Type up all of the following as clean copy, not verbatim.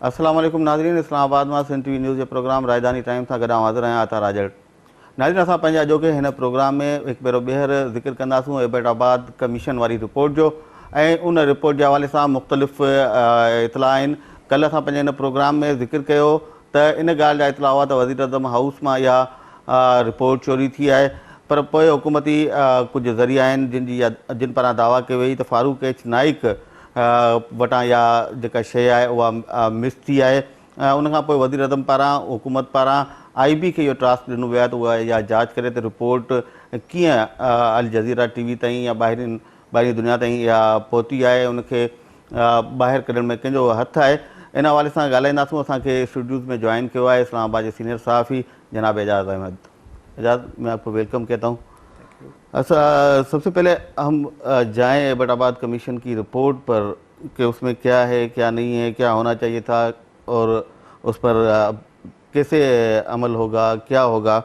अस्सलाम वालेकुम नाज़रीन, इस्लामाबाद में सिंध टीवी न्यूज़ के प्रोग्राम राजधानी टाइम सां गॾु हाज़िर आहियां आता राजड़। नाज़रीन, असां पंहिंजे अॼोके हिन प्रोग्राम में हिकु भेरो ॿीहर ज़िक्र कंदासूं एबटाबाद कमीशन वारी रिपोर्ट जो ऐं उन रिपोर्ट के हवाले सां मुख़्तलिफ़ इतला आहिनि। कल्ह असां पंहिंजे हिन प्रोग्राम में ज़िक्र कयो त इन ॻाल्हि जा इतला हुआ त वज़ीर आज़म हाउस में इहा रिपोर्ट चोरी थी आहे, पर पोइ हुकूमती कुझु ज़रिया आहिनि जिन पारां दावा कयो वई त फारूक एच नाइक वटां इहा जेका शइ आहे उहा मिस थी आहे। उनखां पोइ वज़ीर आज़म पारां हुकूमत पारां IB खे इहो टास्क ॾिनो वियो आहे त उहा इहा जांच करे त रिपोर्ट कीअं अल जज़ीरा TV ताईं या ॿाहिरीं दुनिया ताईं इहा पहुती आहे, उनखे ॿाहिरि कढण में कंहिंजो हथु आहे। इन हवाले सां ॻाल्हाईंदासूं। असांखे स्टूडियोज़ में ज्वाइन किया है इस्लामाबाद के सीनियर सहाफ़ी जनाब एजाज अहमद। एजाज, मैं आपको वेलकम कहता हूँ। सबसे पहले हम जाएं एबटाबाद कमीशन की रिपोर्ट पर कि उसमें क्या है, क्या नहीं है, क्या होना चाहिए था और उस पर कैसे अमल होगा, क्या होगा।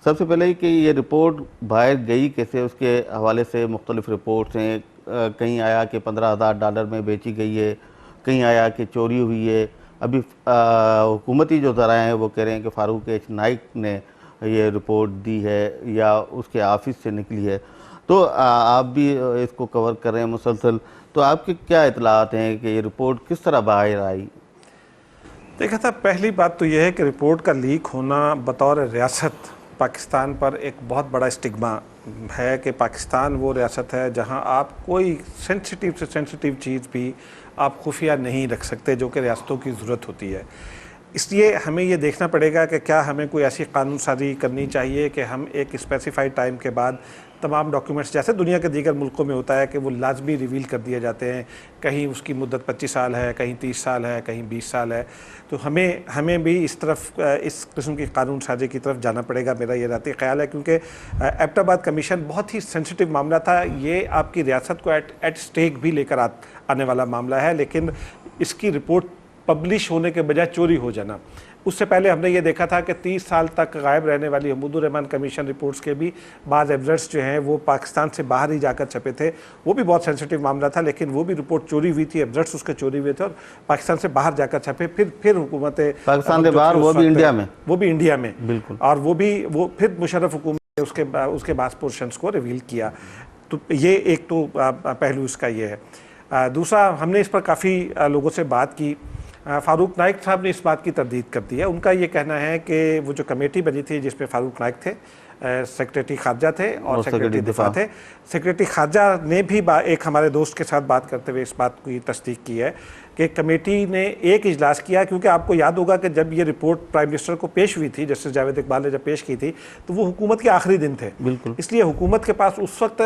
सबसे पहले ही कि ये रिपोर्ट बाहर गई कैसे, उसके हवाले से मुख्तलिफ़ रिपोर्ट्स हैं। कहीं आया कि $15,000 में बेची गई है, कहीं आया कि चोरी हुई है। अभी हुकूमती जो ज़राए हैं वो कह रहे हैं कि फारूक एच नाइक ने ये रिपोर्ट दी है या उसके ऑफिस से निकली है। तो आप भी इसको कवर कर रहे हैं मुसलसल, तो आपके क्या इतलात हैं कि ये रिपोर्ट किस तरह बाहर आई? देखा था, पहली बात तो यह है कि रिपोर्ट का लीक होना बतौर रियासत पाकिस्तान पर एक बहुत बड़ा स्टिग्मा है कि पाकिस्तान वो रियासत है जहां आप कोई सेंसिटिव से सेंसिटिव चीज़ भी आप खुफिया नहीं रख सकते, जो कि रियासतों की ज़रूरत होती है। इसलिए हमें ये देखना पड़ेगा कि क्या हमें कोई ऐसी कानून साजी करनी चाहिए कि हम एक स्पेसिफाइड टाइम के बाद तमाम डॉक्यूमेंट्स, जैसे दुनिया के दीगर मुल्कों में होता है कि वो लाजमी रिवील कर दिए जाते हैं, कहीं उसकी मुद्दत 25 साल है, कहीं 30 साल है, कहीं 20 साल है। तो हमें भी इस किस्म की कानून साजी की तरफ जाना पड़ेगा, मेरा ये राती ख्याल है। क्योंकि एबटाबाद कमीशन बहुत ही सेंसिटिव मामला था। ये आपकी रियासत को एट स्टेक भी लेकर आने वाला मामला है, लेकिन इसकी रिपोर्ट पब्लिश होने के बजाय चोरी हो जाना। उससे पहले हमने ये देखा था कि 30 साल तक गायब रहने वाली हमीदुर रहमान कमीशन रिपोर्ट्स के भी बाज़ एब्जर्ट्स जो हैं वो पाकिस्तान से बाहर ही जाकर छपे थे। वो भी बहुत सेंसिटिव मामला था, लेकिन वो भी रिपोर्ट चोरी हुई थी, एब्जर्ट्स उसके चोरी हुए थे और पाकिस्तान से बाहर जाकर छपे। फिर हुकूमत पाकिस्तान के बाहर, वो भी इंडिया में बिल्कुल, और वो फिर मुशर्रफ हुकूमत ने उसके बाज़ पोर्शंस को रिवील किया। तो ये एक तो पहलू इसका ये है। दूसरा, हमने इस पर काफ़ी लोगों से बात की। फारूक नाइक साहब ने इस बात की तरदीद कर दी है। उनका ये कहना है कि वो जो कमेटी बनी थी जिसमें फारूक नाइक थे, सेक्रेटरी खारजा थे और सेक्रेटरी दिफा थे। सेक्रेटरी खारजा ने भी एक हमारे दोस्त के साथ बात करते हुए इस बात की तस्दीक की है कि कमेटी ने एक इजलास किया, क्योंकि आपको याद होगा कि जब ये रिपोर्ट प्राइम मिनिस्टर को पेश हुई थी, जस्टिस जावेद इकबाल ने जब पेश की थी, तो वो हुकूमत के आखिरी दिन थे। बिल्कुल, इसलिए हुकूमत के पास उस वक्त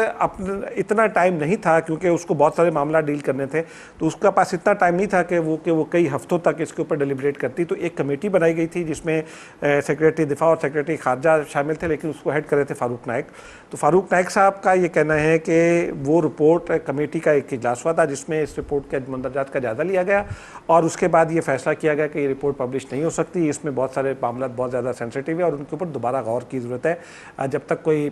इतना टाइम नहीं था, क्योंकि उसको बहुत सारे मामला डील करने थे, तो उसका पास इतना टाइम नहीं था कि वो कई हफ्तों तक इसके ऊपर डिलिब्रेट करती। तो एक कमेटी बनाई गई थी जिसमें सेक्रेटरी दिफा और सेक्रेटरी खारजा शामिल थे, लेकिन उसको हेड कर रहे थे फारूक नाइक। तो फारूक नाइक साहब का ये कहना है कि वो रिपोर्ट कमेटी का एक इजलास हुआ था जिसमें इस रिपोर्ट के मंदरजात का जायज़ा लिया गया और उसके बाद ये फैसला किया गया कि ये रिपोर्ट पब्लिश नहीं हो सकती, इसमें बहुत सारे मामला बहुत ज़्यादा सेंसिटिव है और उनके ऊपर दोबारा गौर की ज़रूरत है। जब तक कोई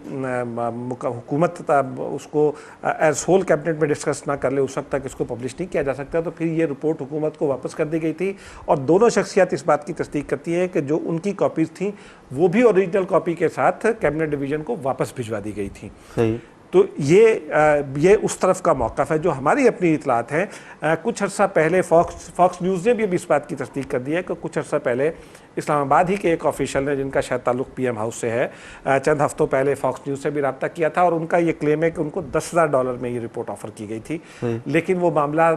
हुकूमत उसको एज होल कैबिनेट में डिस्कस ना कर ले, उस वक्त तक इसको पब्लिश नहीं किया जा सकता। तो फिर ये रिपोर्ट हुकूमत को वापस कर दी गई थी और दोनों शख्सियत इस बात की तस्दीक करती है कि जो उनकी कॉपीज़ थी वो भी ओरिजिनल कॉपी के साथ कैबिनेट डिवीज़न को वापस भिजवा दी गई थी। सही। तो ये उस तरफ का मौक़िफ़ है। जो हमारी अपनी इतलात हैं, कुछ अर्सा पहले फॉक्स न्यूज़ ने भी इस बात की तस्दीक कर दी है कि कुछ अर्सा पहले इस्लामाबाद ही के एक ऑफिशियल ने, जिनका शायद ताल्लुक़ PM हाउस से है, चंद हफ्तों पहले फॉक्स न्यूज़ से भी रब्ता किया था और उनका ये क्लेम है कि उनको $10,000 में ये रिपोर्ट ऑफ़र की गई थी, लेकिन वो मामला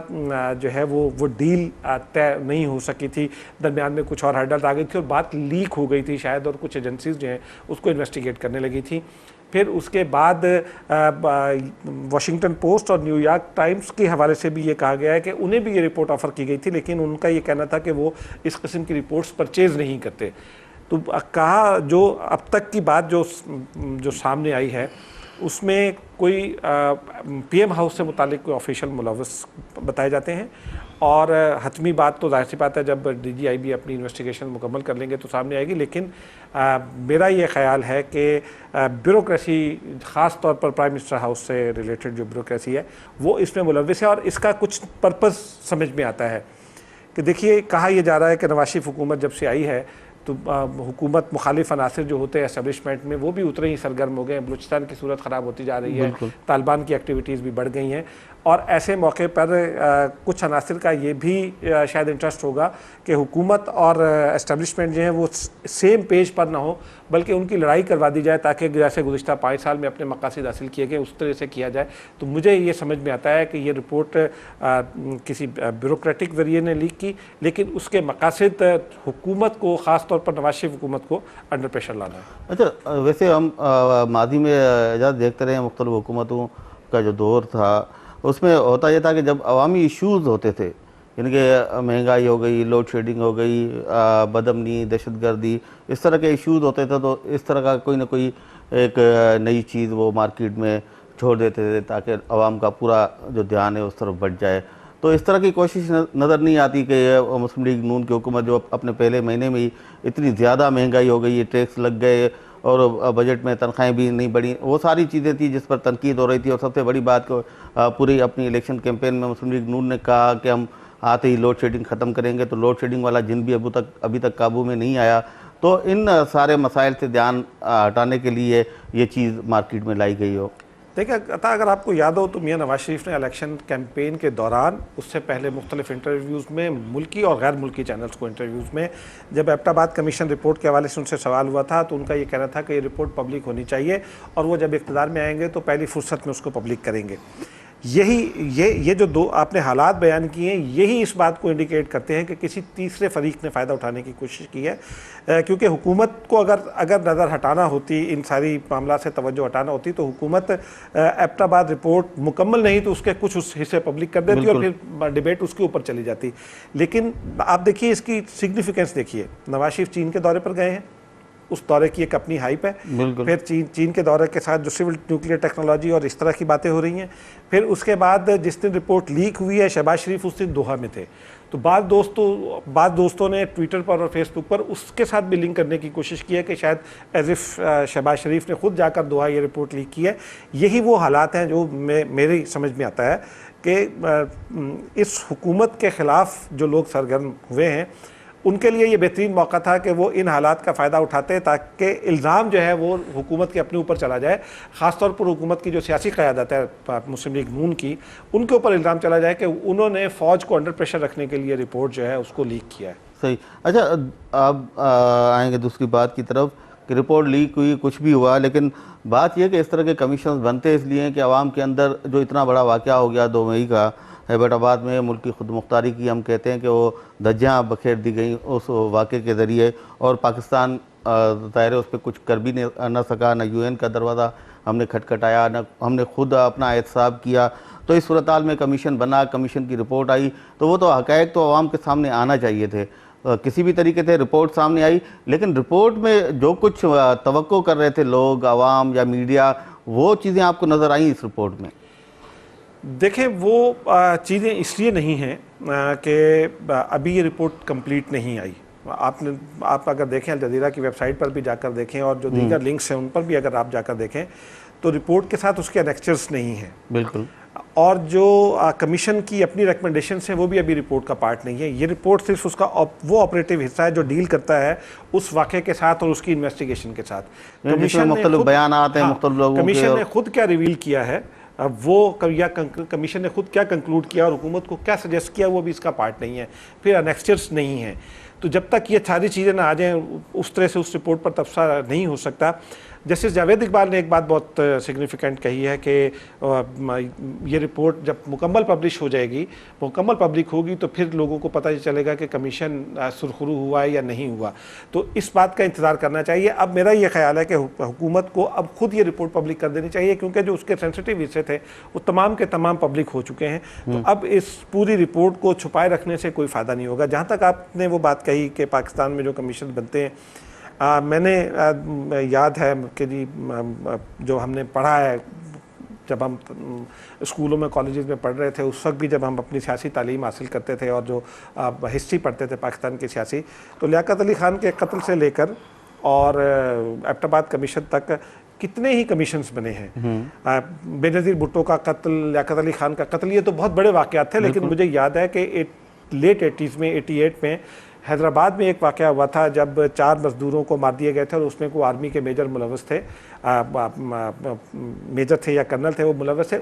जो है वो डील तय नहीं हो सकी थी। दरमियान में कुछ और हर्डल्स आ गई थी और बात लीक हो गई थी शायद, और कुछ एजेंसीज जो हैं उसको इन्वेस्टिगेट करने लगी थी। फिर उसके बाद वॉशिंगटन पोस्ट और न्यूयॉर्क टाइम्स के हवाले से भी ये कहा गया है कि उन्हें भी ये रिपोर्ट ऑफ़र की गई थी, लेकिन उनका ये कहना था कि वो इस किस्म की रिपोर्ट्स परचेज़ नहीं करते। तो कहा, जो अब तक की बात जो सामने आई है उसमें कोई PM हाउस से मुतालिक कोई ऑफिशियल मुलव्वस बताए जाते हैं और हतमी बात तो जाहिर सी बात है जब DGIB अपनी इन्वेस्टिगेशन मुकम्मल कर लेंगे तो सामने आएगी। लेकिन मेरा ये ख्याल है कि ब्यूरोक्रेसी, ख़ास तौर पर प्राइम मिनिस्टर हाउस से रिलेटेड जो ब्यूरोक्रेसी है वो इसमें मुलव्वस है और इसका कुछ पर्पस समझ में आता है कि देखिए कहा यह जा रहा है कि नवाज शरीफ हुकूमत जब से आई है तो हुकूमत मुखालिफ अनासर जो होते हैं एस्टेब्लिशमेंट में वो भी उतने ही सरगर्म हो गए हैं। बलूचिस्तान की सूरत ख़राब होती जा रही है, तालिबान की एक्टिविटीज़ भी बढ़ गई हैं और ऐसे मौके पर कुछ अनासर का ये भी शायद इंटरेस्ट होगा कि हुकूमत और एस्टेब्लिशमेंट जो है वो सेम पेज पर ना हो, बल्कि उनकी लड़ाई करवा दी जाए ताकि जैसे गुज़िश्ता 5 साल में अपने मकासद हासिल किए गए उस तरह से किया जाए। तो मुझे ये समझ में आता है कि ये रिपोर्ट किसी ब्यूरोक्रेटिक जरिए ने लीक की, लेकिन उसके मकासद हुकूमत को, ख़ास तौर पर नवाज शरीफ हुकूमत को अंडर प्रेशर लाना है। अच्छा, वैसे हम माजी में एजाज देखते रहे मुख्तलिफ हुकूमतों का जो दौर था उसमें होता यह था कि जब अवामी इश्यूज़ होते थे, यानी कि महंगाई हो गई, लोड शेडिंग हो गई, बदअमनी, दहशतगर्दी, इस तरह के इश्यूज़ होते थे, तो इस तरह का कोई ना कोई एक नई चीज़ वो मार्केट में छोड़ देते थे ताकि अवाम का पूरा जो ध्यान है उस तरफ बढ़ जाए। तो इस तरह की कोशिश नज़र नहीं आती कि मुस्लिम लीग नून की हुकूमत जो अपने पहले महीने में ही इतनी ज़्यादा महंगाई हो गई, टैक्स लग गए और बजट में तनख्वाहें भी नहीं बढ़ी, वो सारी चीज़ें थी जिस पर तनकीद हो रही थी। और सबसे बड़ी बात को पूरी अपनी इलेक्शन कैंपेन में मुस्लिम लीग नून ने कहा कि हम आते ही लोड शेडिंग ख़त्म करेंगे, तो लोड शेडिंग वाला जिन भी अभी तक काबू में नहीं आया। तो इन सारे मसाइल से ध्यान हटाने के लिए ये चीज़ मार्केट में लाई गई हो। देखिए अगर आपको याद हो तो मियां नवाज शरीफ ने इलेक्शन कैंपेन के दौरान, उससे पहले मुख्तलिफ इंटरव्यूज़ में, मुल्की और गैर मुल्की चैनल्स को इंटरव्यूज़ में, जब एबटाबाद कमीशन रिपोर्ट के हवाले से उनसे सवाल हुआ था तो उनका ये कहना था कि ये रिपोर्ट पब्लिक होनी चाहिए और वो जब इक़्तिदार में आएंगे तो पहली फुर्सत में उसको पब्लिक करेंगे। ये जो दो आपने हालात बयान किए हैं, यही इस बात को इंडिकेट करते हैं कि किसी तीसरे फरीक ने फ़ायदा उठाने की कोशिश की है, क्योंकि हुकूमत को अगर नज़र हटाना होती, इन सारी मामला से तवज्जो हटाना होती, तो हुकूमत एबटाबाद रिपोर्ट मुकम्मल नहीं तो उसके कुछ उस हिस्से पब्लिक कर देती और फिर डिबेट उसके ऊपर चली जाती। लेकिन आप देखिए इसकी सिग्निफिकेंस देखिए, नवाज शरीफ चीन के दौरे पर गए हैं, उस दौरे की एक अपनी हाइप है, फिर चीन के दौरे के साथ जो सिविल न्यूक्लियर टेक्नोलॉजी और इस तरह की बातें हो रही हैं, फिर उसके बाद जिस दिन रिपोर्ट लीक हुई है शहबाज शरीफ उस दिन दोहा में थे, तो बाद दोस्तों ने ट्विटर पर और फेसबुक पर उसके साथ भी लिंक करने की कोशिश की है कि शायद एज इफ़ शहबाज शरीफ ने खुद जाकर दोहा ये रिपोर्ट लीक की है। यही वो हालात हैं जो मेरी समझ में आता है कि इस हुकूमत के ख़िलाफ़ जो लोग सरगर्म हुए हैं उनके लिए ये बेहतरीन मौका था कि वो इन हालात का फ़ायदा उठाते ताकि इल्ज़ाम जो है वो हुकूमत के अपने ऊपर चला जाए, ख़ास तौर पर हुकूमत की जो सियासी क़यादत है मुस्लिम लीग नून की, उनके ऊपर इल्ज़ाम चला जाए कि उन्होंने फ़ौज को अंडर प्रेशर रखने के लिए रिपोर्ट जो है उसको लीक किया है। सही। अच्छा, अब आएंगे दूसरी बात की तरफ कि रिपोर्ट लीक हुई, कुछ भी हुआ, लेकिन बात यह कि इस तरह के कमीशन बनते इसलिए हैं कि आवाम के अंदर जो इतना बड़ा वाक़या हो गया 2 मई का एबटाबाद में, मुल्क की खुद मुख्तारी की हम कहते हैं कि वो धज्जियाँ बखेर दी गई उस वाक़े के ज़रिए, और पाकिस्तान ज़ाहिर उस पर कुछ कर भी न सका, न UN का दरवाज़ा हमने खटखटाया, न हमने खुद अपना एहतसाब किया। तो इस सूरत हाल में कमीशन बना, कमीशन की रिपोर्ट आई, तो वो तो हक़ाइक़ तो आवाम के सामने आना चाहिए थे, किसी भी तरीके से रिपोर्ट सामने आई, लेकिन रिपोर्ट में जो कुछ तवक्को कर रहे थे लोग, आवाम या मीडिया, वो चीज़ें आपको नज़र आई इस रिपोर्ट में? देखें, वो चीज़ें इसलिए नहीं हैं कि अभी ये रिपोर्ट कंप्लीट नहीं आई। आप अगर देखें अल जज़ीरा की वेबसाइट पर भी जाकर देखें और जो दीगर लिंक्स हैं उन पर भी अगर आप जाकर देखें तो रिपोर्ट के साथ उसके एनेक्चर्स नहीं हैं। बिल्कुल। और जो कमीशन की अपनी रिकमेंडेशंस हैं वो भी अभी रिपोर्ट का पार्ट नहीं है। ये रिपोर्ट सिर्फ उसका वो ऑपरेटिव हिस्सा है जो डील करता है उस वाक़े के साथ और उसकी इन्वेस्टिगेशन के साथ। कमीशन मुख्तलिफ बयान आते हैं मुख्तलिफ लोगों के, कमीशन ने खुद क्या रिवील किया है, अब वो कमीशन ने खुद क्या कंक्लूड किया और हुकूमत को क्या सजेस्ट किया, वो भी इसका पार्ट नहीं है। फिर एनेक्चर्स नहीं है, तो जब तक ये सारी चीज़ें ना आ जाएँ उस तरह से उस रिपोर्ट पर तबसरा नहीं हो सकता। जस्टिस जावेद इकबाल ने एक बात बहुत सिग्निफिकेंट कही है कि ये रिपोर्ट जब मुकम्मल पब्लिश हो जाएगी, मुकम्मल पब्लिक होगी, तो फिर लोगों को पता चलेगा कि कमीशन सुरखरू हुआ है या नहीं हुआ। तो इस बात का इंतज़ार करना चाहिए। अब मेरा ये ख्याल है कि हुकूमत को अब खुद ये रिपोर्ट पब्लिक कर देनी चाहिए, क्योंकि जो उसके सेंसिटिव हिस्से थे वो तमाम के तमाम पब्लिक हो चुके हैं। तो अब इस पूरी रिपोर्ट को छुपाए रखने से कोई फ़ायदा नहीं होगा। जहाँ तक आपने वो बात कही कि पाकिस्तान में जो कमीशन बनते हैं, मैंने याद है कि जी जो हमने पढ़ा है जब हम स्कूलों में कॉलेजेस में पढ़ रहे थे, उस वक्त भी जब हम अपनी सियासी तालीम हासिल करते थे और जो हिस्ट्री पढ़ते थे पाकिस्तान की सियासी, तो लियाकत अली ख़ान के कत्ल से लेकर और एबटाबाद कमीशन तक कितने ही कमीशंस बने हैं। बेनज़ीर भुट्टो का कत्ल, लियाकत अली ख़ान का कत्ल, ये तो बहुत बड़े वाक़यात थे, लेकिन मुझे याद है कि लेट 80s में 88 में हैदराबाद में एक वाक़या हुआ था जब 4 मज़दूरों को मार दिए गए थे और उसमें कोई आर्मी के मेजर मुलव्वस थे, मेजर थे या कर्नल थे, वो मुलव्वस थे।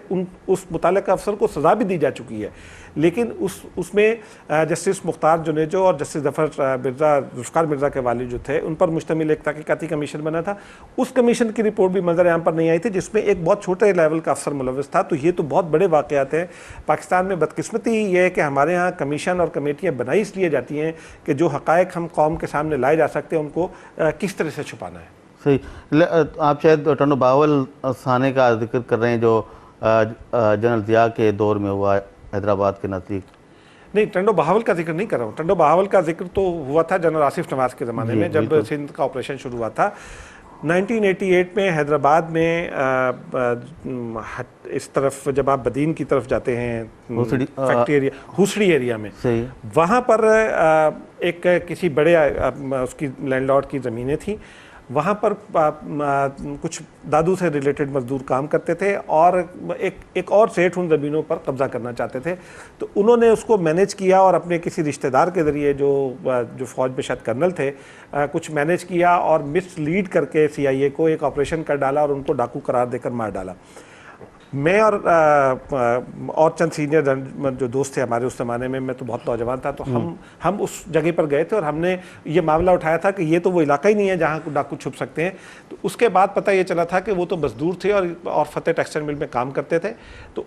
उस मुतालिका अफसर को सज़ा भी दी जा चुकी है, लेकिन उसमें जस्टिस मुख्तार जुनेजो और जस्टिस जुल्फ़िकार मिर्ज़ा के वालिद जो थे उन पर मुश्तमिल एक तहक़ीक़ाती कमीशन बना था। उस कमीशन की रिपोर्ट भी मंजर आम पर नहीं आई थी, जिसमें एक बहुत छोटे लेवल का अफसर मुलव्वस था। तो ये तो बहुत बड़े वाक़यात हैं। पाकिस्तान में बदकिस्मती ये है कि हमारे यहाँ कमीशन और कमेटियाँ बनाई इसलिए जाती हैं कि जो हक़ाइक़ हम कौम के सामने लाए जा सकते हैं उनको किस तरह से छुपाना है। सही। आप शायद टंडो बावल थाने का जिक्र कर रहे हैं जो जनरल ज़िया के दौर में हुआ हैदराबाद के नज़दीक। नहीं, टंडो बहावल का जिक्र नहीं कर रहा हूँ। टंडो बहावल का जिक्र तो हुआ था जनरल आसिफ नवाज के ज़माने में, जब सिंध का ऑपरेशन शुरू हुआ था 1988 में। हैदराबाद में इस तरफ जब आप बदीन की तरफ जाते हैं, फैक्ट्री एरिया, हुसड़ी एरिया में, वहाँ पर एक किसी बड़े उसकी लैंडलॉर्ड की ज़मीनें थी। वहाँ पर कुछ दादू से रिलेटेड मजदूर काम करते थे और एक और सेठ उन ज़मीनों पर कब्ज़ा करना चाहते थे। तो उन्होंने उसको मैनेज किया और अपने किसी रिश्तेदार के ज़रिए जो फ़ौज में शायद कर्नल थे, कुछ मैनेज किया और मिसलीड करके CIA को एक ऑपरेशन कर डाला और उनको डाकू करार देकर मार डाला। मैं और चंद सीनियर जो दोस्त थे हमारे उस ज़माने में, मैं तो बहुत नौजवान था, तो हम उस जगह पर गए थे और हमने ये मामला उठाया था कि ये तो वो इलाका ही नहीं है जहाँ डाकू छुप सकते हैं। तो उसके बाद पता ये चला था कि वो तो मजदूर थे और फतेह टेक्सटाइल मिल में काम करते थे। तो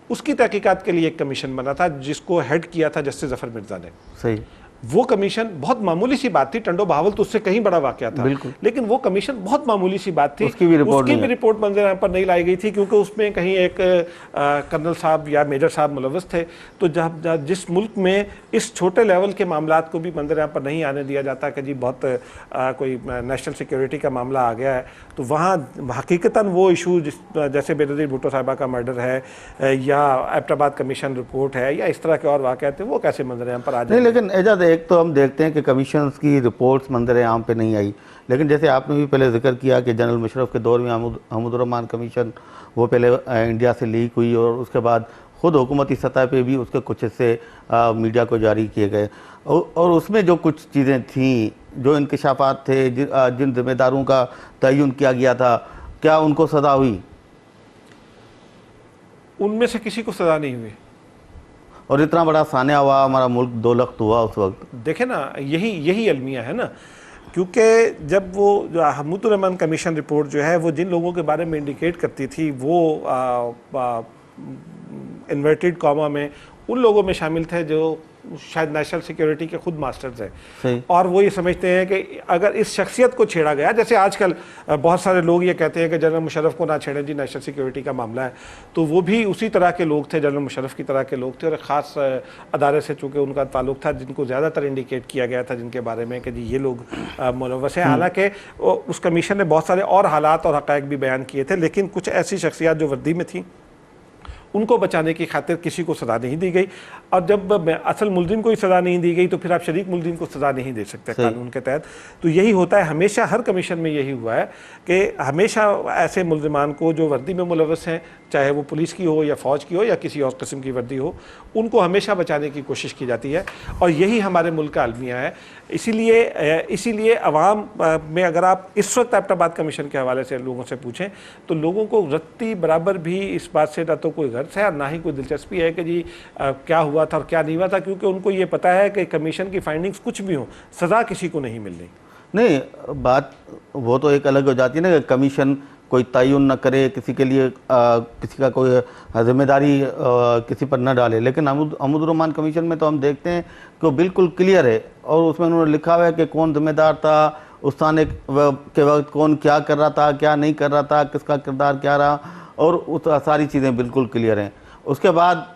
उसकी तहकीकात के लिए एक कमीशन बना था जिसको हेड किया था जस्टिस जफर मिर्ज़ा ने। सही। वो कमीशन बहुत मामूली सी बात थी। टंडो बहावल तो उससे कहीं बड़ा वाकया था, लेकिन वो कमीशन बहुत मामूली सी बात थी। उसकी भी रिपोर्ट मंजर पर नहीं लाई गई थी क्योंकि उसमें कहीं एक कर्नल साहब या मेजर साहब मुलव्वस थे। तो जब जिस मुल्क में इस छोटे लेवल के मामलात को भी मंजर पर नहीं आने दिया जाता कि जी बहुत कोई नेशनल सिक्योरिटी का मामला आ गया है, तो वहाँ हकीकतन वो इशू जैसे बेनज़ीर भुट्टो साहिबा का मर्डर है या एबटाबाद कमीशन रिपोर्ट है या इस तरह के और वाक़यात थे, वो कैसे मंजर पर आ जाए। लेकिन एजाज, एक तो हम देखते हैं कि कमीशंस की रिपोर्ट्स मंजर आम पे नहीं आई, लेकिन जैसे आपने भी पहले जिक्र किया कि जनरल मुशर्रफ के दौर में हमीदुर रहमान कमीशन वो पहले इंडिया से लीक हुई और उसके बाद ख़ुद हुकूमती सतह पे भी उसके कुछ हिस्से मीडिया को जारी किए गए और उसमें जो कुछ चीज़ें थीं, जो इंकशाफात थे, जिन जिम्मेदारों का तयन किया गया था, क्या उनको सज़ा हुई? उनमें से किसी को सज़ा नहीं हुई। और इतना बड़ा सान्या हुआ, हमारा मुल्क दो लख्त हुआ उस वक्त। देखे ना, यही अलमिया है ना, क्योंकि जब वो जो हमीदुर रहमान कमीशन रिपोर्ट जो है वो जिन लोगों के बारे में इंडिकेट करती थी वो इन्वर्टेड कॉमा में उन लोगों में शामिल थे जो शायद नेशनल सिक्योरिटी के खुद मास्टर्स हैं, और वो ये समझते हैं कि अगर इस शख्सियत को छेड़ा गया, जैसे आजकल बहुत सारे लोग ये कहते हैं कि जनरल मुशर्रफ को ना छेड़ें जी, नेशनल सिक्योरिटी का मामला है, तो वो भी उसी तरह के लोग थे, जनरल मुशर्रफ की तरह के लोग थे और एक ख़ास अदारे से चूँकि उनका ताल्लुक था जिनको ज़्यादातर इंडिकेट किया गया था जिनके बारे में कि जी ये लोग मुलव्वस हैं। हालाँकि उस कमीशन ने बहुत सारे और हालात और हक़ाइक़ भी बयान किए थे, लेकिन कुछ ऐसी शख्सियात जो वर्दी में थी उनको बचाने की खातिर किसी को सज़ा नहीं दी गई। और जब असल मुलजिम को ही सज़ा नहीं दी गई तो फिर आप शरीक मुलजिम को सज़ा नहीं दे सकते कानून के तहत। तो यही होता है, हमेशा हर कमीशन में यही हुआ है कि हमेशा ऐसे मुलजिमान को जो वर्दी में मुलव्वस हैं, चाहे वो पुलिस की हो या फ़ौज की हो या किसी और किस्म की वर्दी हो, उनको हमेशा बचाने की कोशिश की जाती है और यही हमारे मुल्क का अलमिया है। इसीलिए अवाम में अगर आप इस वक्त एबटाबाद कमीशन के हवाले से लोगों से पूछें तो लोगों को रत्ती बराबर भी इस बात से ना तो कोई गर्ज है और ना ही कोई दिलचस्पी है कि जी क्या हुआ था और क्या नहीं हुआ था, क्योंकि उनको ये पता है कि कमीशन की फाइंडिंग्स कुछ भी हो, सज़ा किसी को नहीं मिलनी। नहीं, बात वो तो एक अलग हो जाती है ना कि कमीशन कोई तयन न करे, किसी के लिए किसी का कोई जिम्मेदारी किसी पर न डाले, लेकिन हमीदुर रहमान कमीशन में तो हम देखते हैं कि वो बिल्कुल क्लियर है और उसमें उन्होंने लिखा हुआ है कि कौन जिम्मेदार था उस थाने के वक्त, कौन क्या कर रहा था, क्या नहीं कर रहा था, किसका किरदार क्या रहा, और उस सारी चीज़ें बिल्कुल क्लियर हैं। उसके बाद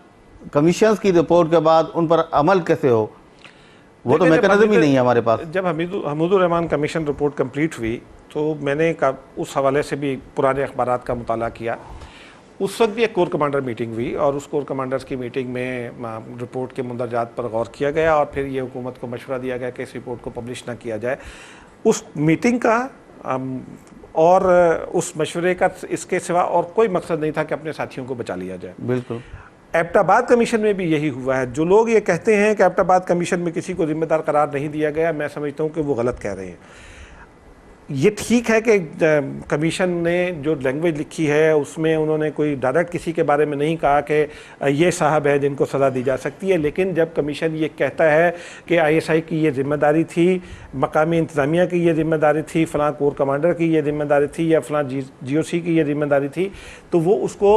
कमीशंस की रिपोर्ट के बाद उन पर अमल कैसे हो, वो तो मैकेनिज्म ही नहीं है हमारे पास। जब Hamidur Rahman commission report complete हुई तो मैंने उस हवाले से भी पुराने अखबारात का मुताला किया। उस वक्त भी एक कोर कमांडर मीटिंग हुई और उस कोर कमांडर्स की मीटिंग में रिपोर्ट के मुंदरजात पर गौर किया गया और फिर ये हुकूमत को मशवरा दिया गया कि इस रिपोर्ट को पब्लिश ना किया जाए। उस मीटिंग का और उस मशवरे का इसके सिवा और कोई मकसद नहीं था कि अपने साथियों को बचा लिया जाए। बिल्कुल। एबटाबाद कमीशन में भी यही हुआ है। जो लोग ये कहते हैं कि एबटाबाद कमीशन में किसी को जिम्मेदार करार नहीं दिया गया, मैं समझता हूँ कि वो गलत कह रहे हैं। ये ठीक है कि कमीशन ने जो लैंग्वेज लिखी है उसमें उन्होंने कोई डायरेक्ट किसी के बारे में नहीं कहा कि ये साहब है जिनको सज़ा दी जा सकती है, लेकिन जब कमीशन ये कहता है कि ISI की ये जिम्मेदारी थी, मकामी इंतज़ामिया की ये जिम्मेदारी थी, फ़लाँ कोर कमांडर की ये जिम्मेदारी थी या फ़लाँ GOC की ये जिम्मेदारी थी, तो वो उसको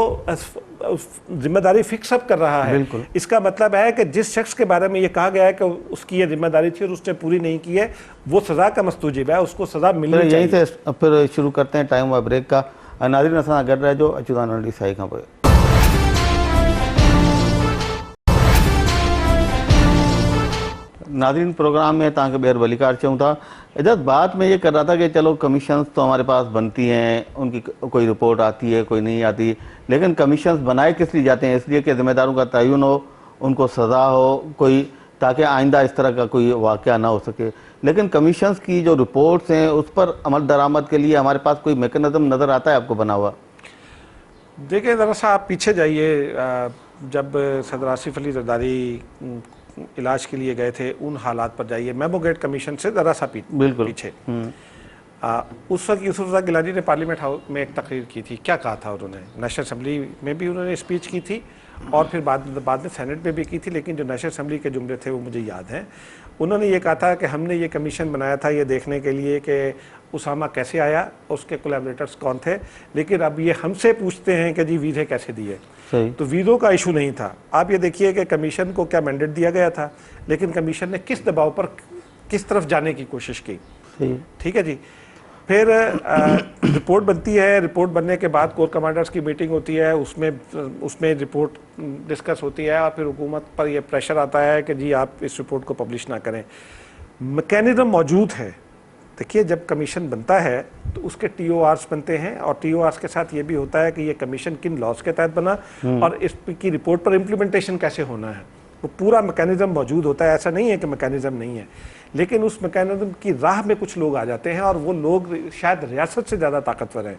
जिम्मेदारी फिक्सअप कर रहा है। इसका मतलब है कि जिस शख्स के बारे में ये कहा गया है कि उसकी ये जिम्मेदारी थी और उसने पूरी नहीं की है, वो सज़ा का मस्तूजिब है, उसको सज़ा मिलनी चाहिए। यहीं से फिर शुरू करते हैं टाइम हुआ ब्रेक का। नाज़रीन असां गॾु रहिजो अचूं था नंढी साई खां पोइ। नाज़रीन प्रोग्राम में तव्हांखे ॿीहर वलीकार चऊं था। इधर बात में ये कर रहा था कि चलो कमीशंस तो हमारे पास बनती हैं, उनकी कोई रिपोर्ट आती है, कोई नहीं आती, लेकिन कमीशंस बनाए किस लिए जाते हैं? इसलिए कि जिम्मेदारों का तयन हो, उनको सज़ा हो कोई, ताकि आइंदा इस तरह का कोई वाक़या ना हो सके। लेकिन कमीशंस की जो रिपोर्ट्स हैं उस पर अमल दरामद के लिए हमारे पास कोई मैकेनिज्म नज़र आता है आपको बना हुआ? देखिए ज़रा सा आप पीछे जाइए, जब सदर आसिफ अली जरदारी इलाज के लिए गए थे उन हालात पर जाइए, मेमोगेट कमीशन से ज़रा सा पीछे। उस वक्त यूसुफ रज़ा गिलानी ने पार्लियामेंट हाउस में एक तकरीर की थी। क्या कहा था उन्होंने? नेशनल असम्बली में भी उन्होंने स्पीच की थी और फिर बाद में सेनेट में भी की थी, लेकिन जो नेशनल असम्बली के जुमले थे वो मुझे याद हैं। उन्होंने ये कहा था कि हमने ये कमीशन बनाया था ये देखने के लिए कि उसामा कैसे आया, उसके कोलैबोरेटर्स कौन थे, लेकिन अब ये हमसे पूछते हैं कि जी वीज़े कैसे दिए। तो वीज़ों का इशू नहीं था। आप ये देखिए कि कमीशन को क्या मैंडेट दिया गया था, लेकिन कमीशन ने किस दबाव पर किस तरफ जाने की कोशिश की। ठीक है जी। फिर रिपोर्ट बनती है, रिपोर्ट बनने के बाद कोर कमांडर्स की मीटिंग होती है, उसमें रिपोर्ट डिस्कस होती है और फिर हुकूमत पर यह प्रेशर आता है कि जी आप इस रिपोर्ट को पब्लिश ना करें। मैकेनिज्म मौजूद है। देखिए जब कमीशन बनता है तो उसके TORs बनते हैं और TORs के साथ ये भी होता है कि ये कमीशन किन लॉज के तहत बना और इसकी रिपोर्ट पर इम्प्लीमेंटेशन कैसे होना है, वो पूरा मैकेनिज्म मौजूद होता है। ऐसा नहीं है कि मैकेनिज्म नहीं है, लेकिन उस मैकेनिज्म की राह में कुछ लोग आ जाते हैं और वो लोग शायद रियासत से ज़्यादा ताकतवर हैं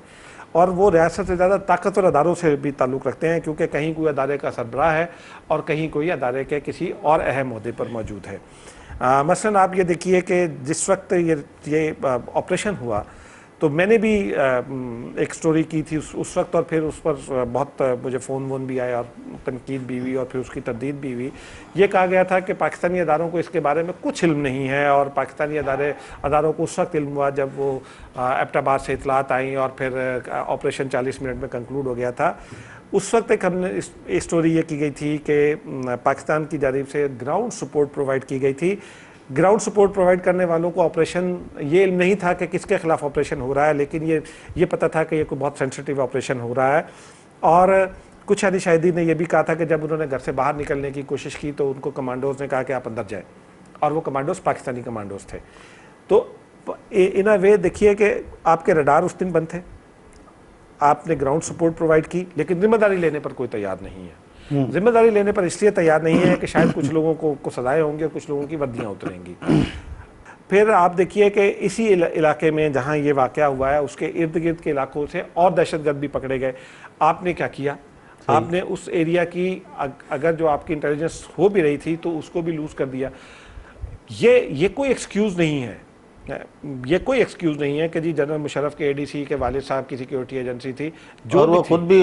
और वो रियासत से ज़्यादा ताकतवर अदारों से भी ताल्लुक़ रखते हैं, क्योंकि कहीं कोई अदारे का सरबराह है और कहीं कोई अदारे के किसी और अहम ओहदे पर मौजूद है। मसलन आप ये देखिए कि जिस वक्त ये ऑपरेशन हुआ तो मैंने भी एक स्टोरी की थी उस वक्त, और फिर उस पर बहुत मुझे फ़ोन वोन भी आया और तनकीद भी हुई और फिर उसकी तरदीद भी हुई। ये कहा गया था कि पाकिस्तानी अदारों को इसके बारे में कुछ इल्म नहीं है और पाकिस्तानी अदारों को उस वक्त इल्म हुआ जब वो एबटाबाद से इतलात आई और फिर ऑपरेशन 40 मिनट में कंक्लूड हो गया था। उस वक्त एक हमने स्टोरी ये की गई थी कि पाकिस्तान की जानिब से ग्राउंड सपोर्ट प्रोवाइड की गई थी। ग्राउंड सपोर्ट प्रोवाइड करने वालों को ऑपरेशन ये इल्म नहीं था कि किसके खिलाफ ऑपरेशन हो रहा है, लेकिन ये पता था कि ये कोई बहुत सेंसिटिव ऑपरेशन हो रहा है। और कुछ अली शाहिदी ने यह भी कहा था कि जब उन्होंने घर से बाहर निकलने की कोशिश की तो उनको कमांडोज ने कहा कि आप अंदर जाएं, और वो कमांडोज पाकिस्तानी कमांडोज थे। तो इन अ वे देखिए कि आपके रडार उस दिन बंद थे, आपने ग्राउंड सपोर्ट प्रोवाइड की, लेकिन जिम्मेदारी लेने पर कोई तैयार नहीं है। जिम्मेदारी लेने पर इसलिए तैयार नहीं है कि शायद कुछ लोगों को सजाएं होंगी और कुछ लोगों की वर्दियां उतरेंगी। फिर आप देखिए कि इसी इलाके में जहां ये वाक़या हुआ है उसके इर्द गिर्द के इलाकों से और दहशतगर्द भी पकड़े गए। आपने क्या किया? आपने उस एरिया की अगर जो आपकी इंटेलिजेंस हो भी रही थी तो उसको भी लूज़ कर दिया। ये कोई एक्सक्यूज़ नहीं है, ये कोई एक्सक्यूज नहीं है कि जी जनरल मुशर्रफ के ADC के वालिद साहब की सिक्योरिटी एजेंसी थी, जो और वो खुद भी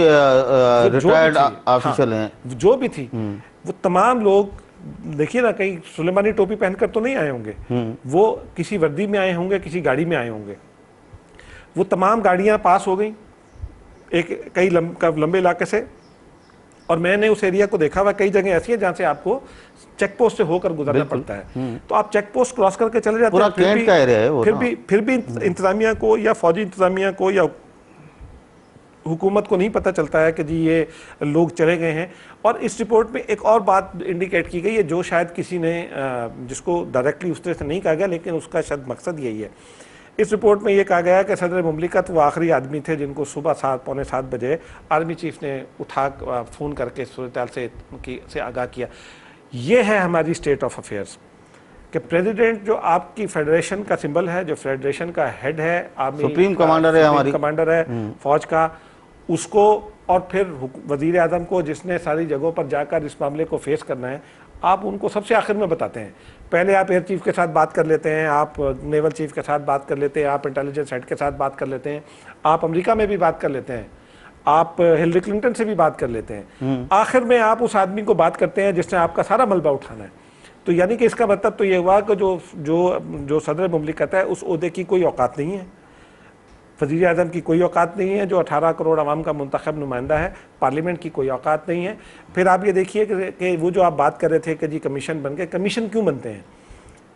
रिटायर्ड ऑफिसर हैं, जो भी थी, वो तमाम लोग देखिए ना, कहीं सुलेमानी टोपी पहनकर तो नहीं आए होंगे, वो किसी वर्दी में आए होंगे, किसी गाड़ी में आए होंगे। वो तमाम गाड़ियां पास हो गई कई लंबे इलाके से, और मैंने उस एरिया को देखा हुआ। कई जगह ऐसी है जहां से आपको चेक पोस्ट से होकर गुजरना पड़ता है, तो आप चेक पोस्ट क्रॉस करके चले जाते हैं। फिर भी इंतजामिया को या फौजी इंतजामिया को या हुकूमत को नहीं पता चलता है कि जी ये लोग चले गए हैं। और इस रिपोर्ट में एक और बात इंडिकेट की गई है जो शायद किसी ने जिसको डायरेक्टली उस तरह से नहीं कहा गया, लेकिन उसका शायद मकसद यही है। इस रिपोर्ट में ये कहा गया कि सदर मुमलिकत वो आखिरी आदमी थे जिनको सुबह 7-पौने 7 बजे आर्मी चीफ ने फ़ोन करके सूरत से आगाह किया। ये है हमारी स्टेट ऑफ अफेयर्स कि प्रेसिडेंट जो आपकी फेडरेशन का सिंबल है, जो फेडरेशन का हेड है, आर्मी सुप्रीम कमांडर है, हमारी कमांडर है फौज का, उसको और फिर वज़ीर आज़म को, जिसने सारी जगहों पर जाकर इस मामले को फेस करना है, आप उनको सबसे आखिर में बताते हैं। पहले आप एयर चीफ के साथ बात कर लेते हैं, आप नेवल चीफ के साथ बात कर लेते हैं, आप इंटेलिजेंस हेड के साथ बात कर लेते हैं, आप अमेरिका में भी बात कर लेते हैं, आप हिलरी क्लिंटन से भी बात कर लेते हैं। आखिर में आप उस आदमी को बात करते हैं जिसने आपका सारा मलबा उठाना है। तो यानी कि इसका मतलब तो ये हुआ कि जो सदर मुमलिकत है उस ओहदे की कोई औकात नहीं है, वज़ीर आज़म की कोई औकात नहीं है, जो 18 करोड़ आवाम का मुंतखब नुमाइंदा है, पार्लियामेंट की कोई औकात नहीं है। फिर आप ये देखिए कि वो जो आप बात कर रहे थे कि जी कमीशन बन गए, कमीशन क्यों बनते हैं?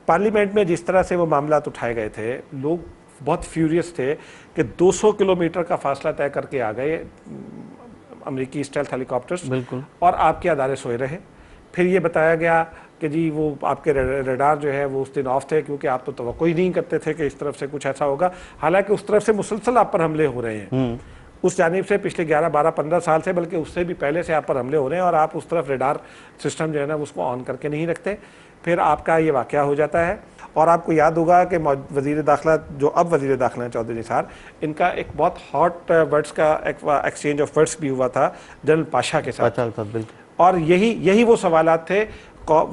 पार्लियामेंट में जिस तरह से वो मामलात उठाए गए थे, लोग बहुत फ्यूरियस थे कि 200 किलोमीटर का फासला तय करके आ गए अमेरिकी स्टेल्थ हेलीकॉप्टर्स, बिल्कुल, और आपके अदारे सोए रहे। फिर ये बताया गया कि जी वो आपके रडार जो है वो उस दिन ऑफ थे, क्योंकि आप तो तवक्को ही नहीं करते थे कि इस तरफ से कुछ ऐसा होगा। हालांकि उस तरफ से मुसलसल आप पर हमले हो रहे हैं, उस जानिब से पिछले 11, 12, 15 साल से, बल्कि उससे भी पहले से आप पर हमले हो रहे हैं, और आप उस तरफ रडार सिस्टम जो है ना उसको ऑन करके नहीं रखते। फिर आपका ये वाक़या हो जाता है। और आपको याद होगा कि वज़ीर दाखिला, जो अब वज़ीर दाखिला हैं चौधरी निसार, इनका एक बहुत हॉट वर्ड्स का एक्सचेंज ऑफ वर्ड्स भी हुआ था जनरल पाशा के साथ। और यही वो सवालात थे।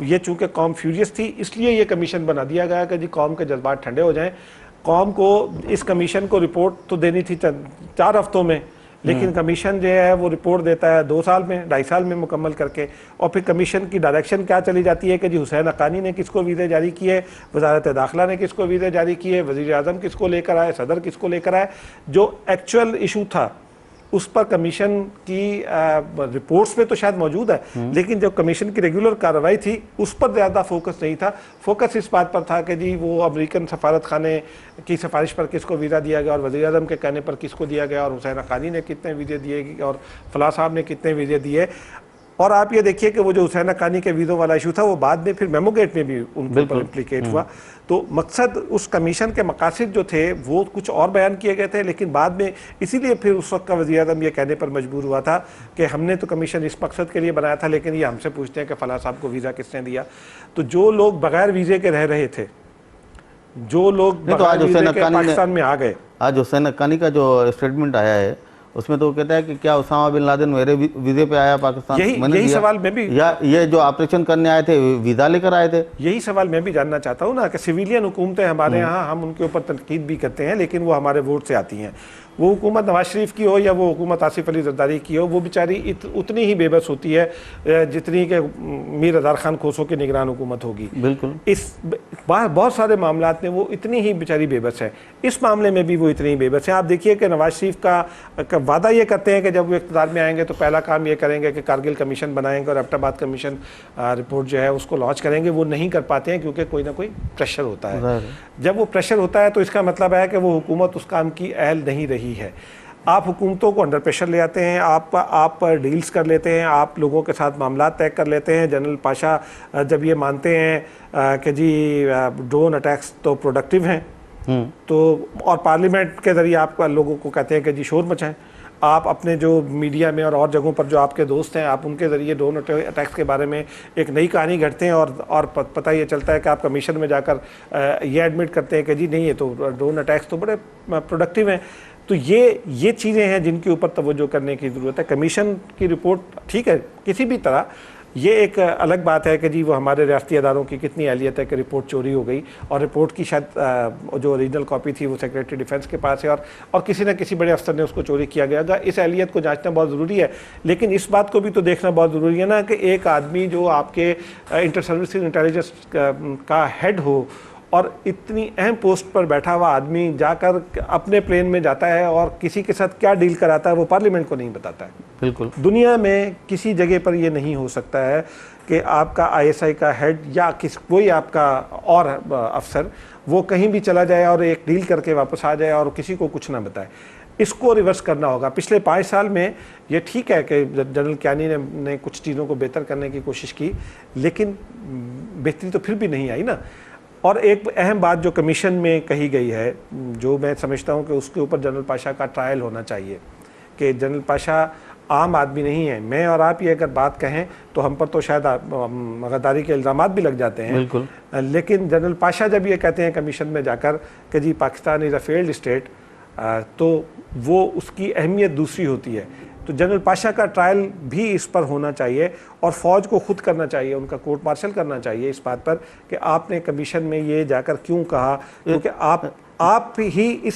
ये चूँकि कौम फ्यूरियस थी, इसलिए ये कमीशन बना दिया गया कि जी कौम के जज्बात ठंडे हो जाएं। कौम को इस कमीशन को रिपोर्ट तो देनी थी 4 हफ्तों में, लेकिन कमीशन जो है वो रिपोर्ट देता है 2 साल में, 2.5 साल में मुकम्मल करके। और फिर कमीशन की डायरेक्शन क्या चली जाती है कि जी हुसैन हक्कानी ने किसको वीज़े जारी किए, वजारत दाखिला ने किसको वीज़े जारी किए, वज़ीर आज़म किसको लेकर आए, सदर किसको लेकर आए। जो एक्चुअल इशू था उस पर कमीशन की रिपोर्ट्स में तो शायद मौजूद है, लेकिन जब कमीशन की रेगुलर कार्रवाई थी उस पर ज़्यादा फोकस नहीं था। फोकस इस बात पर था कि जी वो अमेरिकन सफारत खाने की सिफारिश पर किसको वीज़ा दिया गया, और वज़ीर आज़म के कहने पर किसको दिया गया, और हुसैन हक्कानी ने कितने वीज़े दिए, और फलां साहब ने कितने वीज़े दिए। और आप ये देखिए कि वो जो हुसैन हक्कानी के वीज़ों वाला इशू था वो बाद में फिर मेमोगेट में भी उनके ऊपर इम्प्लीकेट हुआ। तो मकसद, उस कमीशन के मकासद जो थे वो कुछ और बयान किए गए थे, लेकिन बाद में इसीलिए फिर उस वक्त का वज़ीर आज़म ये कहने पर मजबूर हुआ था कि हमने तो कमीशन इस मकसद के लिए बनाया था, लेकिन ये हमसे पूछते हैं कि फलां साहब को वीज़ा किसने दिया। तो जो लोग बगैर वीज़े के रह रहे थे, जो लोग बगैर वीज़े के पाकिस्तान में आ गए, आज हुसैन हक्कानी का जो स्टेटमेंट आया है उसमें तो वो कहता है कि क्या उसामा बिन लादेन मेरे वीज़े पे आया पाकिस्तान? यही सवाल मैं भी, या ये जो ऑपरेशन करने आए थे वीज़ा लेकर आए थे? यही सवाल मैं भी जानना चाहता हूँ ना कि सिविलियन हुकूमतें हमारे यहाँ, हम उनके ऊपर तनकीद भी करते हैं, लेकिन वो हमारे वोट से आती हैं। वो हुकूमत नवाज शरीफ की हो या वो हुकूमत आसिफ अली जरदारी की हो, वो बेचारी उतनी ही बेबस होती है जितनी कि मीर अज़ार खान खोसो की निगरान हुकूमत होगी। बिल्कुल, इस बहुत सारे मामलात में वो इतनी ही बेचारी बेबस है, इस मामले में भी वो इतनी ही बेबस है। आप देखिए कि नवाज शरीफ का वादा ये करते हैं कि जब वो इक़्तिदार में आएंगे तो पहला काम ये करेंगे कि कारगिल कमीशन बनाएंगे और एबटाबाद कमीशन रिपोर्ट जो है उसको लॉन्च करेंगे। वो नहीं कर पाते हैं क्योंकि कोई ना कोई प्रेशर होता है। जब वो प्रेशर होता है तो इसका मतलब है कि वो हुकूमत उस काम की अहल नहीं रही है। आप हुकूमतों को अंडर प्रेशर ले आते हैं, आप डील्स कर लेते हैं, आप लोगों के साथ मामला तय कर लेते हैं। जनरल पाशा जब ये मानते हैं कि जी ड्रोन अटैक्स तो प्रोडक्टिव हैं, तो और पार्लियामेंट के ज़रिए आप लोगों को कहते हैं कि जी शोर मचाएं। आप अपने जो मीडिया में और जगहों पर जो आपके दोस्त हैं, आप उनके ज़रिए ड्रोन अटैक्स के बारे में एक नई कहानी घड़ते हैं, और पता ये चलता है कि आप कमीशन में जाकर ये एडमिट करते हैं कि जी नहीं, ये तो ड्रोन अटैक्स तो बड़े प्रोडक्टिव हैं। तो ये चीज़ें हैं जिनके ऊपर तवज्जो करने की ज़रूरत है। कमीशन की रिपोर्ट ठीक है किसी भी तरह, ये एक अलग बात है कि जी वो हमारे रियासती अदारों की कितनी अहलियत है कि रिपोर्ट चोरी हो गई, और रिपोर्ट की शायद जो ओरिजिनल कॉपी थी वो सेक्रेटरी डिफेंस के पास है, और किसी न किसी बड़े अफसर ने उसको चोरी किया गया। इस अहलियत को जांचना बहुत ज़रूरी है, लेकिन इस बात को भी तो देखना बहुत ज़रूरी है ना कि एक आदमी जो आपके इंटर सर्विसेज इंटेलिजेंस का हेड हो, और इतनी अहम पोस्ट पर बैठा हुआ आदमी जाकर अपने प्लेन में जाता है और किसी के साथ क्या डील कराता है वो पार्लियामेंट को नहीं बताता है। बिल्कुल, दुनिया में किसी जगह पर ये नहीं हो सकता है कि आपका ISI का हेड या कोई आपका और अफसर वो कहीं भी चला जाए और एक डील करके वापस आ जाए और किसी को कुछ ना बताए। इसको रिवर्स करना होगा। पिछले 5 साल में ये ठीक है कि जनरल क्यानी ने कुछ चीज़ों को बेहतर करने की कोशिश की, लेकिन बेहतरी तो फिर भी नहीं आई ना। और एक अहम बात जो कमीशन में कही गई है, जो मैं समझता हूँ कि उसके ऊपर जनरल पाशा का ट्रायल होना चाहिए, कि जनरल पाशा आम आदमी नहीं है। मैं और आप ये अगर बात कहें तो हम पर तो शायद गद्दारी के इल्ज़ामात भी लग जाते हैं। बिल्कुल, लेकिन जनरल पाशा जब ये कहते हैं कमीशन में जाकर कि जी Pakistan is a failed state, तो वो उसकी अहमियत दूसरी होती है। तो जनरल पाशा का ट्रायल भी इस पर होना चाहिए और फ़ौज को खुद करना चाहिए, उनका कोर्ट मार्शल करना चाहिए इस बात पर कि आपने कमीशन में ये जाकर क्यों कहा, क्योंकि आप ही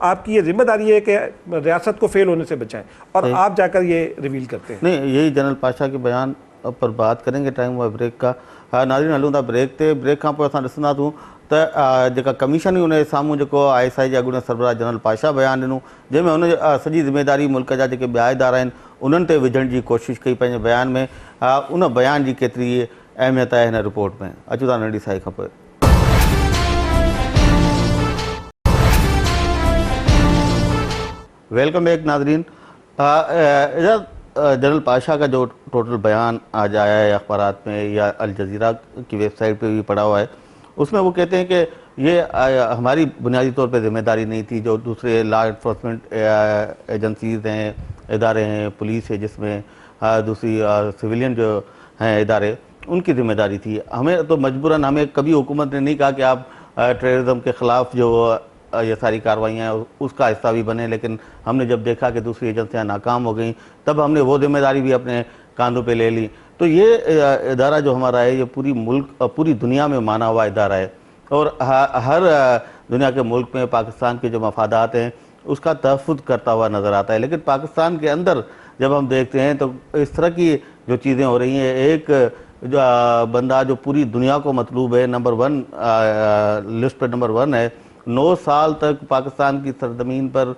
आपकी ये जिम्मेदारी है कि रियासत को फेल होने से बचाएं और आप जाकर ये रिवील करते हैं। नहीं, यही जनरल पाशा के बयान पर बात करेंगे, टाइम हुआ ब्रेक का। नाज़रीन हलूं था ब्रेक ते, ब्रेक खां पोइ असां ॾिसंदा तूं त जेका कमीशन हुई उनजे साम्हूं जेको ISI जे अॻूणे सरबराह जनरल पाशा बयानु ॾिनो, जंहिंमें हुन सॼी ज़िम्मेदारी मुल्क जा जेके ॿिया इदारा आहिनि उन्हनि ते विझण जी कोशिशि कई पंहिंजे बयान में। उन बयान जी केतिरी अहमियत आहे हिन रिपोर्ट में, अचूं था नंढी साई खां पोइ। वेलकम बैक नाजरीन। जनरल पाशा का जो टोटल बयान आज आया है अखबारात में या अल जज़ीरा की वेबसाइट पे भी पढ़ा हुआ है, उसमें वो कहते हैं कि ये हमारी बुनियादी तौर पे जिम्मेदारी नहीं थी, जो दूसरे लॉ इन्फोर्समेंट एजेंसीज हैं, इदारे हैं, पुलिस है जिसमें दूसरी सिविलियन जो हैं इदारे, उनकी जिम्मेदारी थी। हमें तो मजबूरन, हमें कभी हुकूमत ने नहीं कहा कि आप टेररिज्म के ख़िलाफ़ जो ये सारी कार्रवाइयाँ उसका हिस्सा भी बने, लेकिन हमने जब देखा कि दूसरी एजेंसियाँ नाकाम हो गई तब हमने वो जिम्मेदारी भी अपने कांधों पे ले ली। तो ये इदारा जो हमारा है, ये पूरी दुनिया में माना हुआ इदारा है और हर दुनिया के मुल्क में पाकिस्तान के जो मफादात हैं उसका तहफ़्फ़ुज़ करता हुआ नज़र आता है। लेकिन पाकिस्तान के अंदर जब हम देखते हैं तो इस तरह की जो चीज़ें हो रही हैं, एक जो बंदा जो पूरी दुनिया को मतलूब है, नंबर 1 लिस्ट पर नंबर 1 है, 9 साल तक पाकिस्तान की सरजमीन पर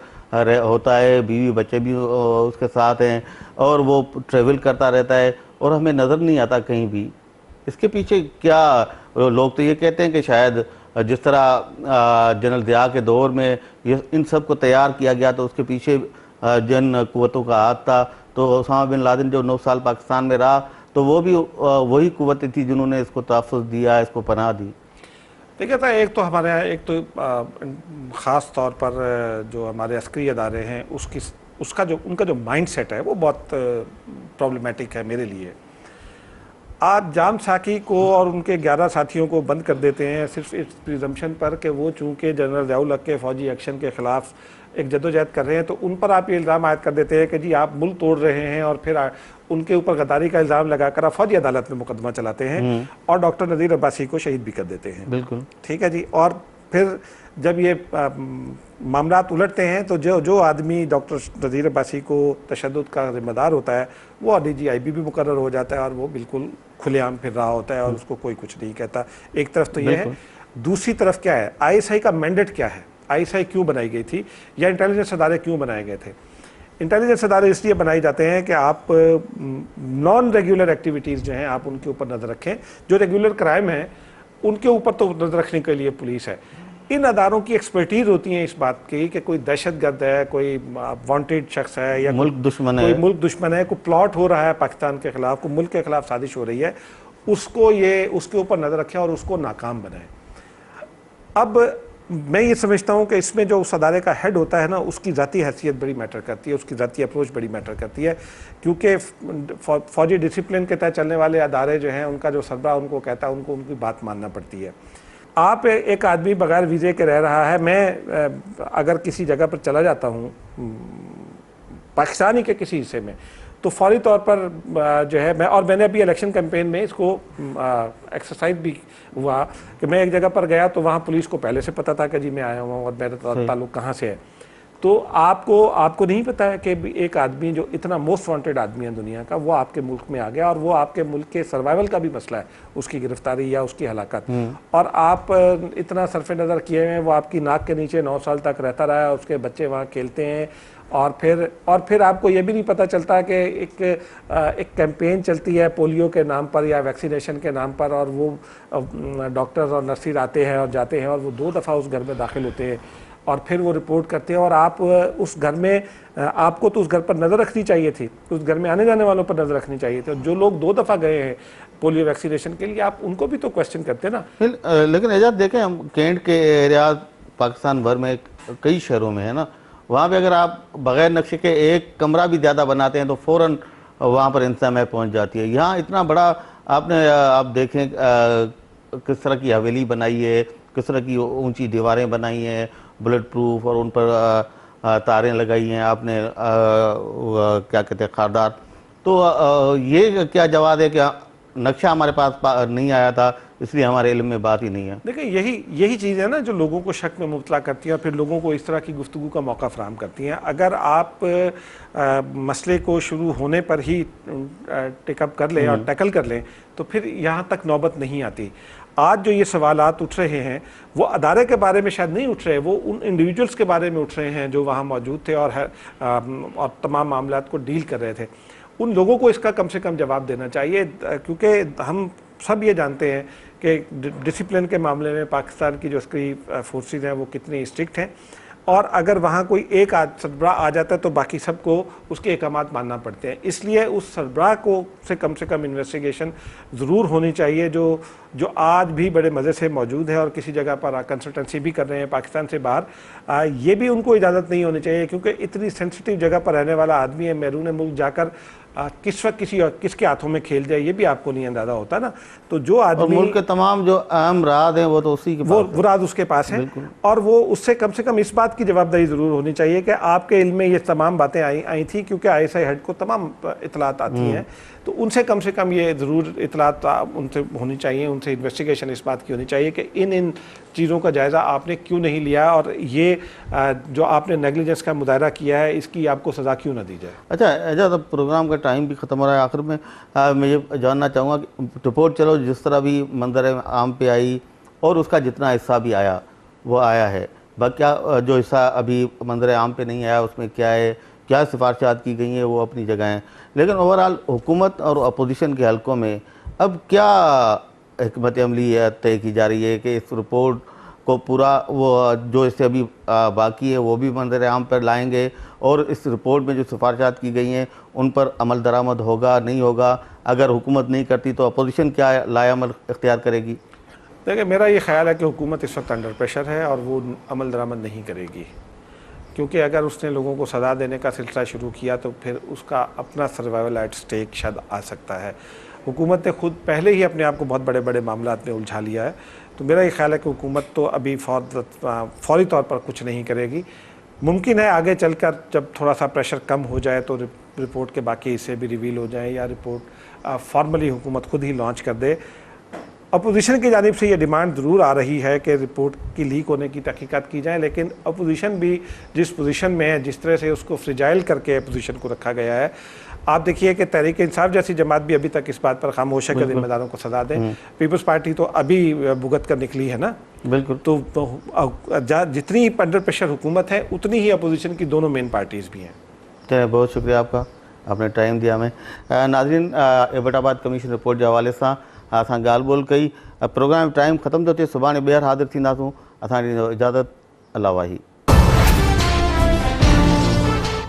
होता है, बीवी बच्चे भी उसके साथ हैं और वो ट्रेवल करता रहता है और हमें नज़र नहीं आता कहीं भी। इसके पीछे क्या, लोग तो ये कहते हैं कि शायद जिस तरह जनरल ज़िया के दौर में ये इन सब को तैयार किया गया तो उसके पीछे जिन कुव्वतों का हाथ था, तो ओसामा बिन लादेन जो 9 साल पाकिस्तान में रहा तो वो भी वही कुव्वतें थी जिन्होंने इसको तहफ़्फ़ुज़ दिया, इसको पनाह दी। देखिए था, एक तो हमारे यहाँ एक तो ख़ास तौर पर जो हमारे अस्करी अदारे हैं उनका जो माइंड सेट है वो बहुत प्रॉब्लमेटिक है मेरे लिए। आप जाम साकी को और उनके 11 साथियों को बंद कर देते हैं सिर्फ इस प्रिजम्पशन पर कि वो चूँकि जनरल ज़ियाउल हक़ के फ़ौजी एक्शन के ख़िलाफ़ एक जद्दोजहद कर रहे हैं, तो उन पर आप ये इल्ज़ाम आयद कर देते हैं कि जी आप मुल्क तोड़ रहे हैं और फिर उनके ऊपर गद्दारी का इल्ज़ाम लगाकर आप फ़ौजी अदालत में मुकदमा चलाते हैं और डॉक्टर नज़ीर अब्बासी को शहीद भी कर देते हैं। बिल्कुल ठीक है जी। और फिर जब ये मामलात उलटते हैं तो जो आदमी डॉक्टर नज़ीर अब्बासी को तशद्दुद का ज़िम्मेदार होता है वो DGIB भी मुकर्रर हो जाता है और वो बिल्कुल खुलेआम फिर रहा होता है और उसको कोई कुछ नहीं कहता। एक तरफ तो ये है, दूसरी तरफ क्या है, ISI का मैंडेट क्या है, ISI क्यों बनाई गई थी या इंटेलिजेंस अदारे क्यों बनाए गए थे। इंटेलिजेंस अदारे इसलिए बनाए जाते हैं कि आप नॉन रेगुलर एक्टिविटीज़ जो हैं आप उनके ऊपर नज़र रखें, जो रेगुलर क्राइम है उनके ऊपर तो नज़र रखने के लिए पुलिस है। इन अदारों की एक्सपर्टीज़ होती है इस बात की कि कोई दहशतगर्द है, कोई वांटेड शख्स है या मुल्क दुश्मन है, कोई मुल्क दुश्मन है, कोई प्लॉट हो रहा है पाकिस्तान के ख़िलाफ़, कोई मुल्क के ख़िलाफ़ साजिश हो रही है, उसके ऊपर नज़र रखें और उसको नाकाम बनाए। अब मैं ये समझता हूँ कि इसमें जो उस अदारे का हेड होता है ना, उसकी ज़ाती हैसियत बड़ी मैटर करती है, उसकी ज़ाती अप्रोच बड़ी मैटर करती है, क्योंकि फ़ौजी डिसिप्लिन के तहत चलने वाले अदारे जो हैं उनका जो सरबराह उनको कहता है उनको उनकी बात मानना पड़ती है। आप एक आदमी बगैर वीज़े के रह रहा है, मैं अगर किसी जगह पर चला जाता हूँ पाकिस्तानी के किसी हिस्से में, तो फौरी तौर पर जो है मैंने अभी इलेक्शन कैंपेन में इसको एक्सरसाइज भी हुआ कि मैं एक जगह पर गया तो वहाँ पुलिस को पहले से पता था कि जी मैं आया हुआ और मेरा ताल्लुक़ कहाँ से है। तो आपको नहीं पता है कि एक आदमी जो इतना मोस्ट वांटेड आदमी है दुनिया का, वो आपके मुल्क में आ गया और वो आपके मुल्क के सर्वाइवल का भी मसला है, उसकी गिरफ्तारी या उसकी हलाकत, और आप इतना सरफ नज़र किए हुए हैं, वो आपकी नाक के नीचे 9 साल तक रहता रहा है, उसके बच्चे वहाँ खेलते हैं और फिर आपको ये भी नहीं पता चलता कि एक कैंपेन चलती है पोलियो के नाम पर या वैक्सीनेशन के नाम पर, और वो डॉक्टर्स और नर्सिस आते हैं और जाते हैं और वो 2 दफ़ा उस घर में दाखिल होते हैं और फिर वो रिपोर्ट करते हैं, और आप उस घर में, आपको तो उस घर पर नज़र रखनी चाहिए थी, उस घर में आने जाने वालों पर नज़र रखनी चाहिए थी। और जो लोग 2 दफ़ा गए हैं पोलियो वैक्सीनेशन के लिए, आप उनको भी तो क्वेश्चन करते ना। लेकिन एजाज देखें, हम कैंट के एरिया पाकिस्तान भर में कई शहरों में है ना, वहाँ पे अगर आप बग़ैर नक्शे के एक कमरा भी ज़्यादा बनाते हैं तो फ़ौरन वहाँ पर इंतजामिया पहुँच जाती है। यहाँ इतना बड़ा आप देखें किस तरह की हवेली बनाई है, किस तरह की ऊंची दीवारें बनाई हैं, बुलेट प्रूफ, और उन पर तारें लगाई हैं आपने, क्या कहते हैं, खारदार। तो ये क्या जवाब है कि नक्शा हमारे पास नहीं आया था, इसलिए हमारे इल्म में बात ही नहीं है? देखिए यही चीज़ है ना जो लोगों को शक में मुबतला करती है और फिर लोगों को इस तरह की गुफ्तगू का मौका फराहम करती हैं। अगर आप मसले को शुरू होने पर ही टेकअप कर लें और टैकल कर लें तो फिर यहाँ तक नौबत नहीं आती। आज जो ये सवालात उठ रहे हैं वो अदारे के बारे में शायद नहीं उठ रहे, वो उन इंडिविजुअल्स के बारे में उठ रहे हैं जो वहाँ मौजूद थे और तमाम मामलात को डील कर रहे थे। उन लोगों को इसका कम से कम जवाब देना चाहिए, क्योंकि हम सब ये जानते हैं कि डिसिप्लिन के मामले में पाकिस्तान की जो उसकी फोर्सेस हैं वो कितनी स्ट्रिक्ट हैं, और अगर वहाँ कोई एक सरबराह आ जाता है तो बाकी सबको उसके अहकामात मानना पड़ते हैं। इसलिए उस सरबराह को से कम इन्वेस्टिगेशन ज़रूर होनी चाहिए जो आज भी बड़े मज़े से मौजूद है और किसी जगह पर कंसल्टेंसी भी कर रहे हैं पाकिस्तान से बाहर। ये भी उनको इजाज़त नहीं होनी चाहिए, क्योंकि इतनी सेंसिटिव जगह पर रहने वाला आदमी है, बैरून मुल्क जाकर किस वक्त किसके हाथों में खेल जाए ये भी आपको नहीं अंदाज़ा होता ना। तो जो आदमी, मुल्क के तमाम जो अहम राज हैं वो तो उसी के पास, वो राज उसके पास है, और वो उससे कम से कम इस बात की जवाबदारी ज़रूर होनी चाहिए कि आपके इल्म में ये तमाम बातें आई थी, क्योंकि ISI हेड को तमाम इतलात आती हैं, तो उनसे कम से कम ये ज़रूर इतलात उनसे होनी चाहिए, उनसे इन्वेस्टिगेशन इस बात की होनी चाहिए कि इन चीज़ों का जायज़ा आपने क्यों नहीं लिया और ये जो आपने नेग्लिजेंस का मुजाहरा किया है इसकी आपको सज़ा क्यों ना दी जाए। अच्छा एजाज, अब प्रोग्राम का टाइम भी ख़त्म हो रहा है। आखिर में मैं ये जानना चाहूँगा कि रिपोर्ट चलो जिस तरह भी मंजर आम पे आई और उसका जितना हिस्सा भी आया वो आया है, बाकी जो हिस्सा अभी मंजर आम पे नहीं आया उसमें क्या है, क्या सिफारिशात की गई हैं, वो अपनी जगह हैं, लेकिन ओवरऑल हुकूमत और अपोजिशन के हलकों में अब क्या हिकमत अमली तय की जा रही है कि इस रिपोर्ट को पूरा वो जो इससे अभी बाकी है वो भी मंजर आम पर लाएंगे और इस रिपोर्ट में जो सिफारिशात की गई हैं उन पर अमल दरामद होगा नहीं होगा? अगर हुकूमत नहीं करती तो अपोजिशन क्या लाएअमल इख्तियार करेगी? देखिए मेरा ये ख्याल है कि हुकूमत इस वक्त अंडर प्रेशर है और वो अमल दरामद नहीं करेगी, क्योंकि अगर उसने लोगों को सज़ा देने का सिलसिला शुरू किया तो फिर उसका अपना सर्वाइवल एट स्टेक शायद आ सकता है। हुकूमत ने खुद पहले ही अपने आप को बहुत बड़े बड़े मामलात में उलझा लिया है, तो मेरा ये ख्याल है कि हुकूमत तो अभी फौरी तौर पर कुछ नहीं करेगी। मुमकिन है आगे चलकर जब थोड़ा सा प्रेशर कम हो जाए तो रिपोर्ट के बाकी हिस्से भी रिवील हो जाएँ या रिपोर्ट फॉर्मली हुकूमत खुद ही लॉन्च कर दे। अपोजिशन की जानिब से ये डिमांड ज़रूर आ रही है कि रिपोर्ट की लीक होने की तहकीकात की जाए, लेकिन अपोजिशन भी जिस पोजीशन में है, जिस तरह से उसको फ्रिजाइल करके अपोजिशन को रखा गया है, आप देखिए कि तहरीक इंसाफ जैसी जमात भी अभी तक इस बात पर खामोश है कि जिम्मेदारों को सजा दें। पीपल्स पार्टी तो अभी भुगत कर निकली है ना। बिल्कुल। तो जितनी अंडर प्रेशर हुकूमत है उतनी ही अपोजिशन की दोनों मेन पार्टीज़ भी हैं। तो बहुत शुक्रिया आपका, आपने टाइम दिया हमें। नाज़रीन, एबटाबाद कमीशन रिपोर्ट के हवाले से असां ॻाल्हि ॿोल कई। प्रोग्राम टाइम ख़त्म थो थिए, सुभाणे ॿीहर हाज़िर थींदासूं। असांजी इजाज़त, अल्लाह वाही।